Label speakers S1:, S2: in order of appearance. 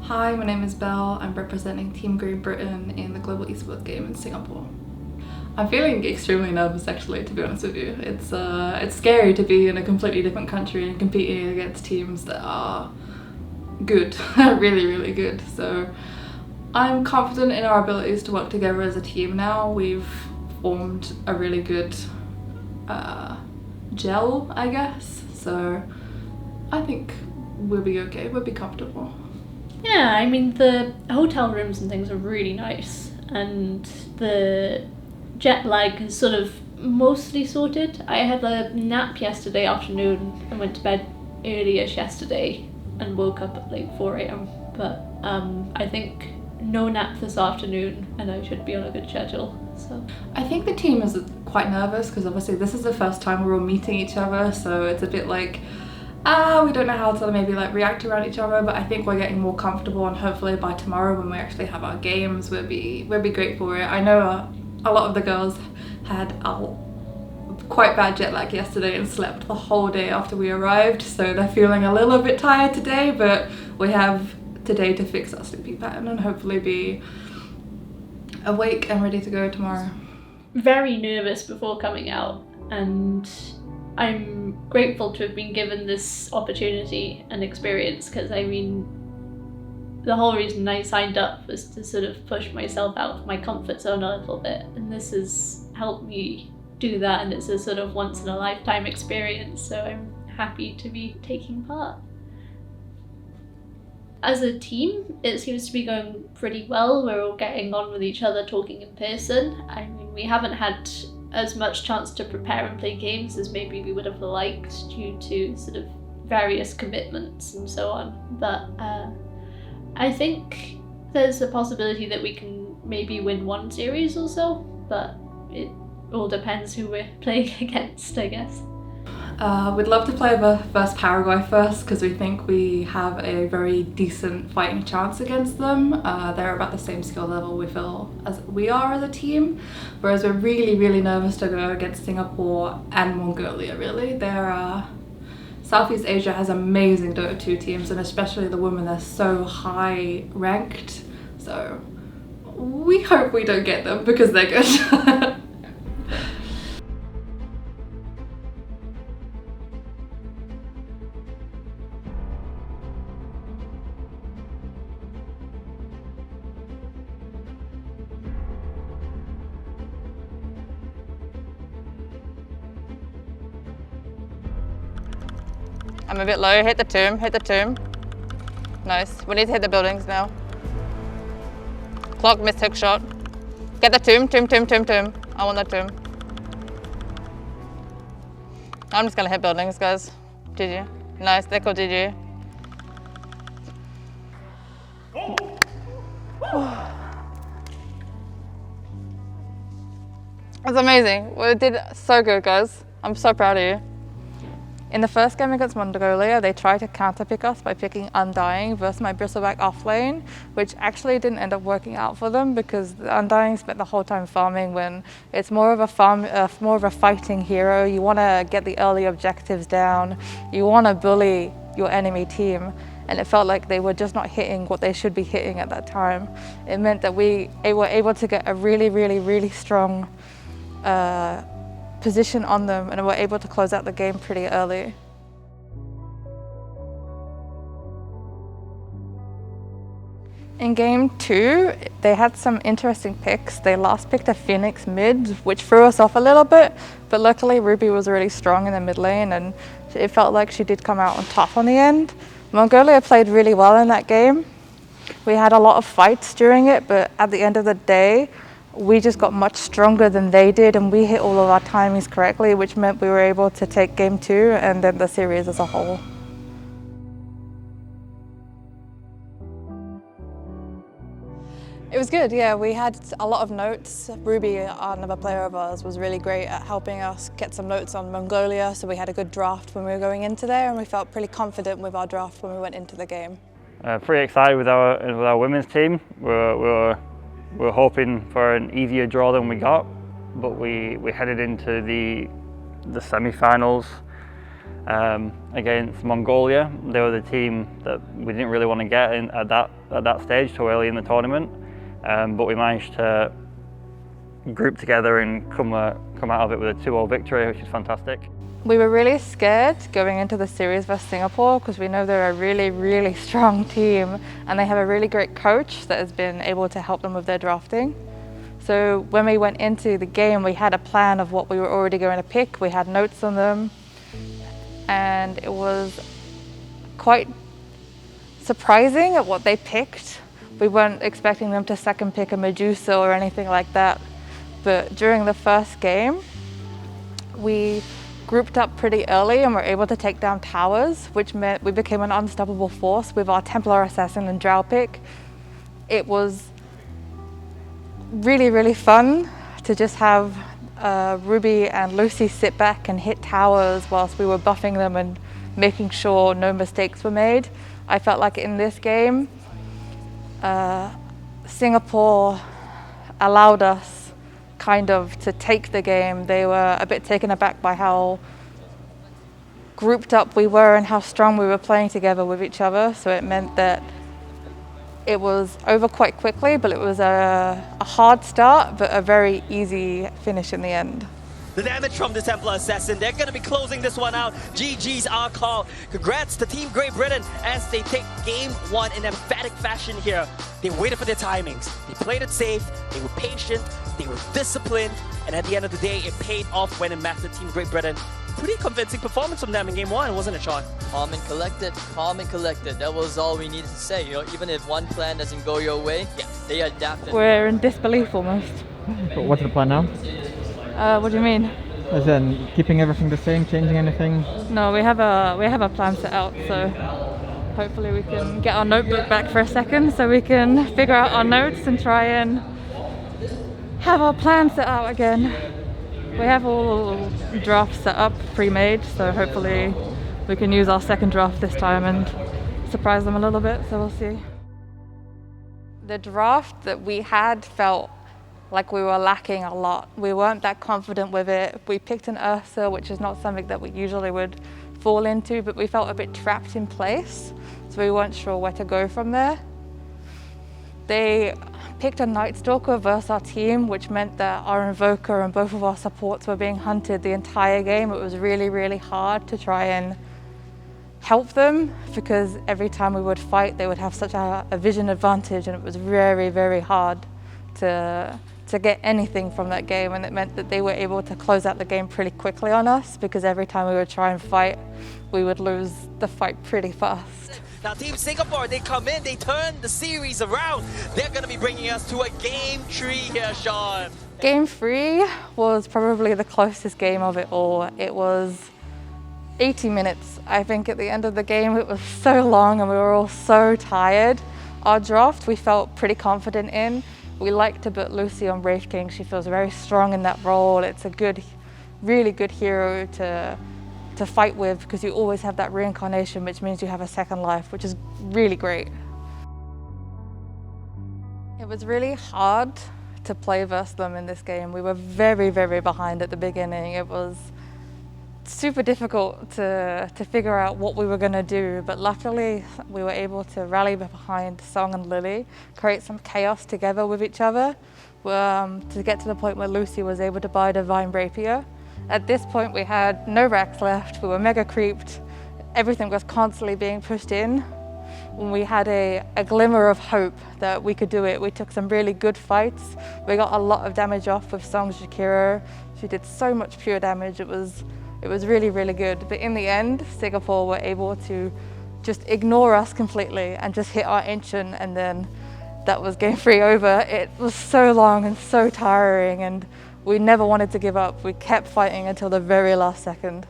S1: Hi, my name is Belle. I'm representing Team Great Britain in the Global Esports Games in Singapore. I'm feeling extremely nervous actually, to be honest with you. It's scary to be in a completely different country and competing against teams that are good, really, really good. So I'm confident in our abilities to work together as a team now. We've formed a really good gel, I guess. So I think we'll be okay, we'll be comfortable.
S2: Yeah, I mean, the hotel rooms and things are really nice, and the jet lag is sort of mostly sorted. I had a nap yesterday afternoon and went to bed early-ish yesterday and woke up at like 4 a.m. But I think no nap this afternoon and I should be on a good schedule. So
S1: I think the team is quite nervous because obviously this is the first time we're all meeting each other, so it's a bit like we don't know how to maybe like react around each other, but I think we're getting more comfortable, and hopefully by tomorrow when we actually have our games we'll be great for it. I know a lot of the girls had quite bad jet lag yesterday and slept the whole day after we arrived, so they're feeling a little bit tired today, but we have today to fix our sleeping pattern and hopefully be awake and ready to go tomorrow.
S2: Very nervous before coming out, and I'm grateful to have been given this opportunity and experience, because I mean, the whole reason I signed up was to sort of push myself out of my comfort zone a little bit, and this has helped me do that, and it's a sort of once in a lifetime experience, so I'm happy to be taking part. As a team, it seems to be going pretty well. We're all getting on with each other, talking in person. I mean, we haven't had as much chance to prepare and play games as maybe we would have liked due to sort of various commitments and so on. But I think there's a possibility that we can maybe win one series or so, but it all depends who we're playing against, I guess.
S1: We'd love to play versus Paraguay first because we think we have a very decent fighting chance against them. They're about the same skill level we feel as we are as a team, whereas we're really, really nervous to go against Singapore and Mongolia, really. Southeast Asia has amazing Dota 2 teams, and especially the women are so high ranked, so we hope we don't get them because they're good.
S3: I'm a bit low, hit the tomb. Nice, we need to hit the buildings now. Clock, missed hook shot. Get the tomb. I want that tomb. I'm just gonna hit buildings, guys. GG. Nice, they call GG. That's amazing. We did so good, guys. I'm so proud of you. In the first game against Mongolia, they tried to counterpick us by picking Undying versus my Bristleback offlane, which actually didn't end up working out for them because the Undying spent the whole time farming when it's more of a fighting hero. You want to get the early objectives down. You want to bully your enemy team. And it felt like they were just not hitting what they should be hitting at that time. It meant that we were able to get a really, really, really strong position on them, and were able to close out the game pretty early. In game 2, they had some interesting picks. They last picked a Phoenix mid, which threw us off a little bit, but luckily Ruby was really strong in the mid lane, and it felt like she did come out on top on the end. Mongolia played really well in that game. We had a lot of fights during it, but at the end of the day, we just got much stronger than they did, and we hit all of our timings correctly, which meant we were able to take game 2 and then the series as a whole. It was good, yeah. We had a lot of notes. Ruby, another player of ours, was really great at helping us get some notes on Mongolia, so we had a good draft when we were going into there, and we felt pretty confident with our draft when we went into the game.
S4: Pretty excited with our women's team. We're hoping for an easier draw than we got, but we headed into the semi-finals against Mongolia. They were the team that we didn't really want to get in at that stage too early in the tournament, but we managed to group together and come out of it with a 2-0 victory, which is fantastic.
S3: We were really scared going into the series versus Singapore because we know they're a really, really strong team and they have a really great coach that has been able to help them with their drafting. So when we went into the game, we had a plan of what we were already going to pick. We had notes on them, and it was quite surprising at what they picked. We weren't expecting them to second pick a Medusa or anything like that. But during the first game, we grouped up pretty early and were able to take down towers, which meant we became an unstoppable force with our Templar Assassin and Drow pick. It was really, really fun to just have Ruby and Lucy sit back and hit towers whilst we were buffing them and making sure no mistakes were made. I felt like in this game, Singapore allowed us kind of to take the game. They were a bit taken aback by how grouped up we were and how strong we were playing together with each other. So it meant that it was over quite quickly, but it was a hard start, but a very easy finish in the end.
S5: The damage from the Templar Assassin, they're going to be closing this one out. GG's our call. Congrats to Team Great Britain as they take game one in emphatic fashion here. They waited for their timings. They played it safe, they were patient, they were disciplined, and at the end of the day, it paid off when it matched Team Great Britain. Pretty convincing performance from them in game one, wasn't it, Sean?
S6: Calm and collected, calm and collected. That was all we needed to say. You know, even if one plan doesn't go your way, yeah, they adapted.
S3: We're in disbelief almost.
S7: But what's the plan now?
S3: What do you mean?
S7: As in keeping everything the same, changing anything?
S3: No, we have a plan set out, so hopefully we can get our notebook back for a second so we can figure out our notes and try and have our plan set out again. We have all drafts set up, pre-made, so hopefully we can use our second draft this time and surprise them a little bit, so we'll see. The draft that we had felt like we were lacking a lot. We weren't that confident with it. We picked an Ursa, which is not something that we usually would fall into, but we felt a bit trapped in place, so we weren't sure where to go from there. They picked a Night Stalker versus our team, which meant that our Invoker and both of our supports were being hunted the entire game. It was really, really hard to try and help them because every time we would fight, they would have such a vision advantage, and it was very, very hard to get anything from that game, and it meant that they were able to close out the game pretty quickly on us because every time we would try and fight, we would lose the fight pretty fast.
S5: Now Team Singapore, they come in, they turn the series around. They're going to be bringing us to a game 3 here, Sean.
S3: Game 3 was probably the closest game of it all. It was 80 minutes. I think at the end of the game it was so long and we were all so tired. Our draft we felt pretty confident in. We like to put Lucy on Wraith King. She feels very strong in that role. It's a good, really good hero to fight with because you always have that reincarnation, which means you have a second life, which is really great. It was really hard to play versus them in this game. We were very, very behind at the beginning. It was super difficult to figure out what we were going to do, but luckily we were able to rally behind Song and Lily, create some chaos together with each other to get to the point where Lucy was able to buy Divine Rapier. At this point we had no racks left, we were mega creeped, everything was constantly being pushed in. When we had a glimmer of hope that we could do it, we took some really good fights. We got a lot of damage off with Song's Jakiro. She did so much pure damage, it was really, really good. But in the end, Singapore were able to just ignore us completely and just hit our Ancient, and then that was game 3 over. It was so long and so tiring, and we never wanted to give up. We kept fighting until the very last second.